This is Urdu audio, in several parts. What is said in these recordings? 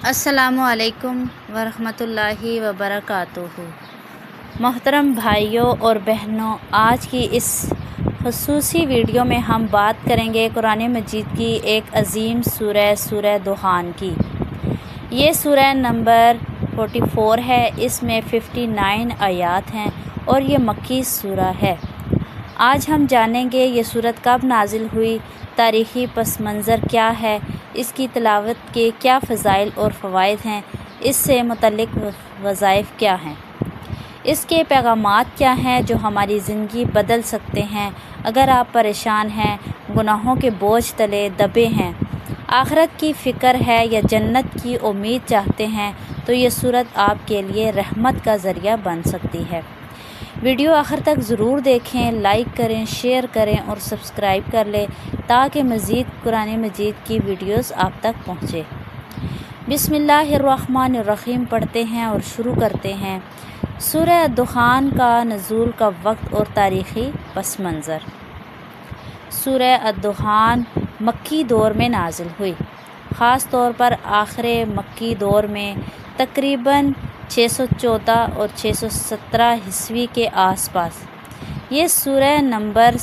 السلام علیکم ورحمۃ اللہ وبرکاتہ۔ محترم بھائیوں اور بہنوں، آج کی اس خصوصی ویڈیو میں ہم بات کریں گے قرآن مجید کی ایک عظیم سورہ دخان کی۔ یہ سورہ نمبر 44 ہے، اس میں 59 آیات ہیں اور یہ مکی سورہ ہے۔ آج ہم جانیں گے یہ سورت کب نازل ہوئی، تاریخی پس منظر کیا ہے، اس کی تلاوت کے کیا فضائل اور فوائد ہیں، اس سے متعلق وظائف کیا ہیں، اس کے پیغامات کیا ہیں جو ہماری زندگی بدل سکتے ہیں۔ اگر آپ پریشان ہیں، گناہوں کے بوجھ تلے دبے ہیں، آخرت کی فکر ہے یا جنت کی امید چاہتے ہیں تو یہ سورت آپ کے لیے رحمت کا ذریعہ بن سکتی ہے۔ ویڈیو آخر تک ضرور دیکھیں، لائک کریں، شیئر کریں اور سبسکرائب کر لیں تاکہ مزید قرآن مجید کی ویڈیوز آپ تک پہنچے۔ بسم اللہ الرحمن الرحیم پڑھتے ہیں اور شروع کرتے ہیں۔ سورہ الدخان کا نزول کا وقت اور تاریخی پس منظر۔ سورہ الدخان مکی دور میں نازل ہوئی، خاص طور پر آخر مکی دور میں تقریباً 614 اور 617 عیسوی کے آس پاس۔ یہ سورہ نمبر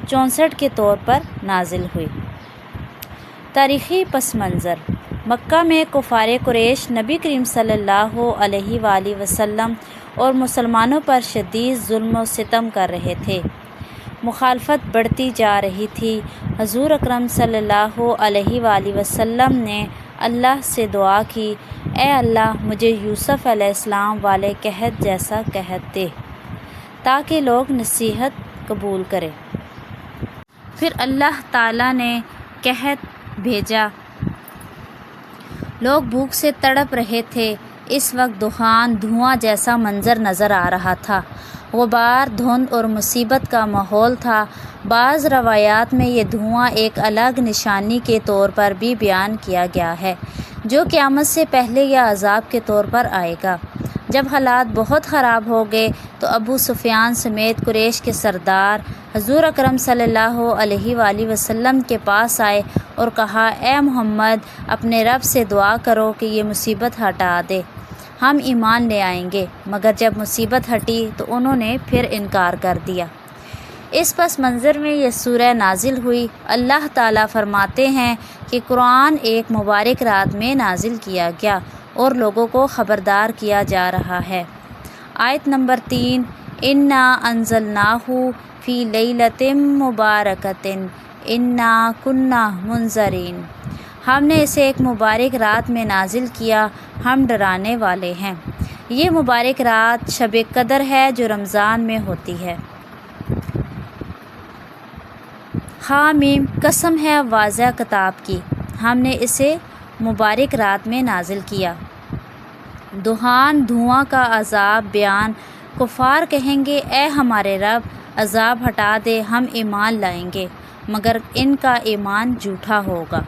64 کے طور پر نازل ہوئی۔ تاریخی پس منظر: مکہ میں کفار قریش نبی کریم صلی اللہ علیہ وآلہ وسلم اور مسلمانوں پر شدید ظلم و ستم کر رہے تھے، مخالفت بڑھتی جا رہی تھی۔ حضور اکرم صلی اللہ علیہ وآلہ وسلم نے اللہ سے دعا کی، اے اللہ مجھے یوسف علیہ السلام والے قحط جیسا قحط دے تاکہ لوگ نصیحت قبول کریں۔ پھر اللہ تعالیٰ نے قحط بھیجا، لوگ بھوک سے تڑپ رہے تھے۔ اس وقت دخان دھواں جیسا منظر نظر آ رہا تھا، غبار، دھند اور مصیبت کا ماحول تھا۔ بعض روایات میں یہ دھواں ایک الگ نشانی کے طور پر بھی بیان کیا گیا ہے جو قیامت سے پہلے یا عذاب کے طور پر آئے گا۔ جب حالات بہت خراب ہو گئے تو ابو سفیان سمیت قریش کے سردار حضور اکرم صلی اللہ علیہ وآلہ وسلم کے پاس آئے اور کہا، اے محمد اپنے رب سے دعا کرو کہ یہ مصیبت ہٹا دے، ہم ایمان لے آئیں گے۔ مگر جب مصیبت ہٹی تو انہوں نے پھر انکار کر دیا۔ اس پس منظر میں یہ سورہ نازل ہوئی۔ اللہ تعالیٰ فرماتے ہیں کہ قرآن ایک مبارک رات میں نازل کیا گیا اور لوگوں کو خبردار کیا جا رہا ہے۔ آیت نمبر 3: انا انزلناہ فی لیلۃ مبارکۃ انا کنا منذرین۔ ہم نے اسے ایک مبارک رات میں نازل کیا، ہم ڈرانے والے ہیں۔ یہ مبارک رات شب قدر ہے جو رمضان میں ہوتی ہے۔ حامیم، قسم ہے واضح کتاب کی، ہم نے اسے مبارک رات میں نازل کیا۔ دخان، دھواں کا عذاب بیان۔ کفار کہیں گے، اے ہمارے رب عذاب ہٹا دے، ہم ایمان لائیں گے، مگر ان کا ایمان جھوٹا ہوگا۔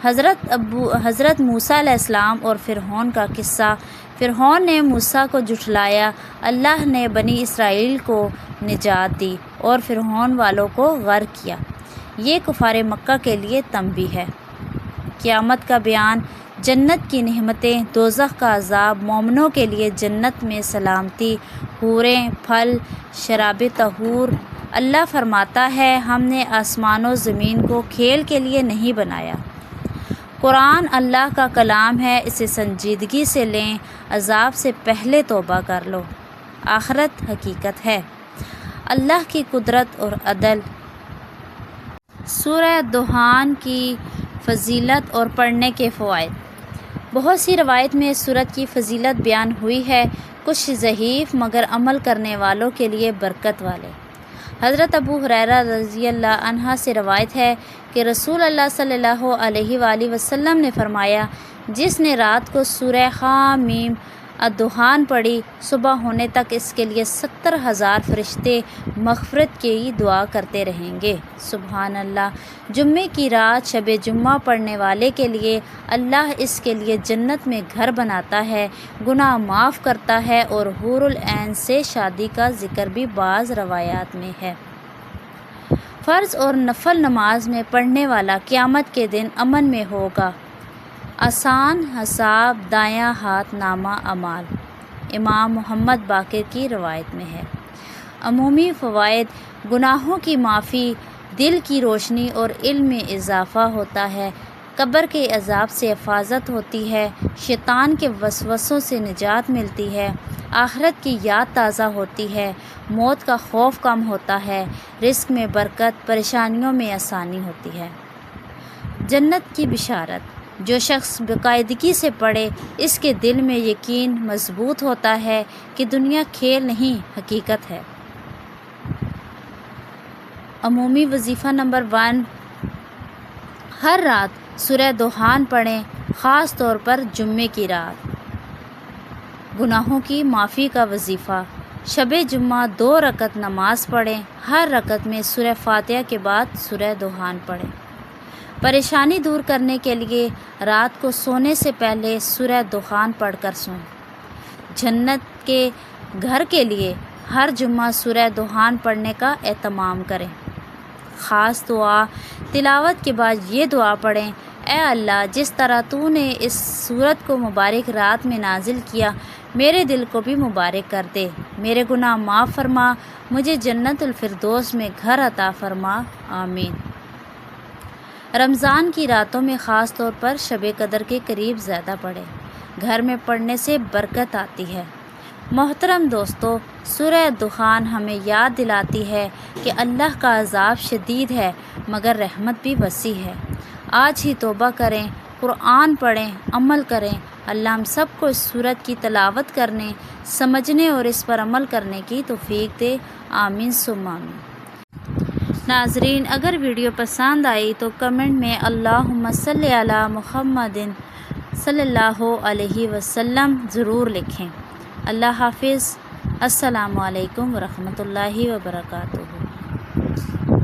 حضرت موسیٰ علیہ السلام اور فرعون کا قصہ۔ فرعون نے موسیٰ کو جھٹلایا، اللہ نے بنی اسرائیل کو نجات دی اور فرعون والوں کو غرق کیا۔ یہ کفار مکہ کے لیے تنبیہ ہے۔ قیامت کا بیان۔ جنت کی نعمتیں، دوزخ کا عذاب۔ مومنوں کے لیے جنت میں سلامتی، حوریں، پھل، شراب طہور۔ اللہ فرماتا ہے، ہم نے آسمان و زمین کو کھیل کے لیے نہیں بنایا۔ قرآن اللہ کا کلام ہے، اسے سنجیدگی سے لیں، عذاب سے پہلے توبہ کر لو۔ آخرت حقیقت ہے، اللہ کی قدرت اور عدل۔ سورہ دخان کی فضیلت اور پڑھنے کے فوائد۔ بہت سی روایت میں اس سورت کی فضیلت بیان ہوئی ہے، کچھ ضعیف مگر عمل کرنے والوں کے لیے برکت والے۔ حضرت ابو ہریرہ رضی اللہ عنہ سے روایت ہے کہ رسول اللہ صلی اللہ علیہ وآلہ وسلم نے فرمایا، جس نے رات کو سورہ حامیم الدخان پڑھی، صبح ہونے تک اس کے لیے 70,000 فرشتے مغفرت کی دعا کرتے رہیں گے۔ سبحان اللہ۔ جمعے کی رات شب جمعہ پڑھنے والے کے لیے اللہ اس کے لیے جنت میں گھر بناتا ہے، گناہ معاف کرتا ہے اور حور العین سے شادی کا ذکر بھی بعض روایات میں ہے۔ فرض اور نفل نماز میں پڑھنے والا قیامت کے دن امن میں ہوگا۔ آسان حساب دایاں ہاتھ نامہ اعمال، امام محمد باقر کی روایت میں ہے۔ عمومی فوائد: گناہوں کی معافی، دل کی روشنی اور علم میں اضافہ ہوتا ہے، قبر کے عذاب سے حفاظت ہوتی ہے، شیطان کے وسوسوں سے نجات ملتی ہے، آخرت کی یاد تازہ ہوتی ہے، موت کا خوف کم ہوتا ہے، رزق میں برکت، پریشانیوں میں آسانی ہوتی ہے۔ جنت کی بشارت: جو شخص باقاعدگی سے پڑھے اس کے دل میں یقین مضبوط ہوتا ہے کہ دنیا کھیل نہیں حقیقت ہے۔ عمومی وظیفہ نمبر 1، ہر رات سورہ دخان پڑھیں، خاص طور پر جمعے کی رات۔ گناہوں کی معافی کا وظیفہ: شب جمعہ 2 رکعت نماز پڑھیں، ہر رکعت میں سورہ فاتحہ کے بعد سورہ دخان پڑھیں۔ پریشانی دور کرنے کے لیے رات کو سونے سے پہلے سورہ دخان پڑھ کر سوئیں۔ جنت کے گھر کے لیے ہر جمعہ سورہ دخان پڑھنے کا اہتمام کریں۔ خاص دعا: تلاوت کے بعد یہ دعا پڑھیں: اے اللہ، جس طرح تو نے اس سورت کو مبارک رات میں نازل کیا، میرے دل کو بھی مبارک کر دے، میرے گناہ معاف فرما، مجھے جنت الفردوس میں گھر عطا فرما، آمین۔ رمضان کی راتوں میں خاص طور پر شب قدر کے قریب زیادہ پڑھیں، گھر میں پڑھنے سے برکت آتی ہے۔ محترم دوستو، سورہ دخان ہمیں یاد دلاتی ہے کہ اللہ کا عذاب شدید ہے مگر رحمت بھی وسیع ہے۔ آج ہی توبہ کریں، قرآن پڑھیں، عمل کریں۔ اللہ ہم سب کو اس سورت کی تلاوت کرنے، سمجھنے اور اس پر عمل کرنے کی توفیق دے، آمین ثم آمین۔ ناظرین، اگر ویڈیو پسند آئی تو کمنٹ میں اللہم صلی علی محمد صلی اللہ علیہ وسلم ضرور لکھیں۔ اللہ حافظ۔ السلام علیکم ورحمۃ اللہ وبرکاتہ۔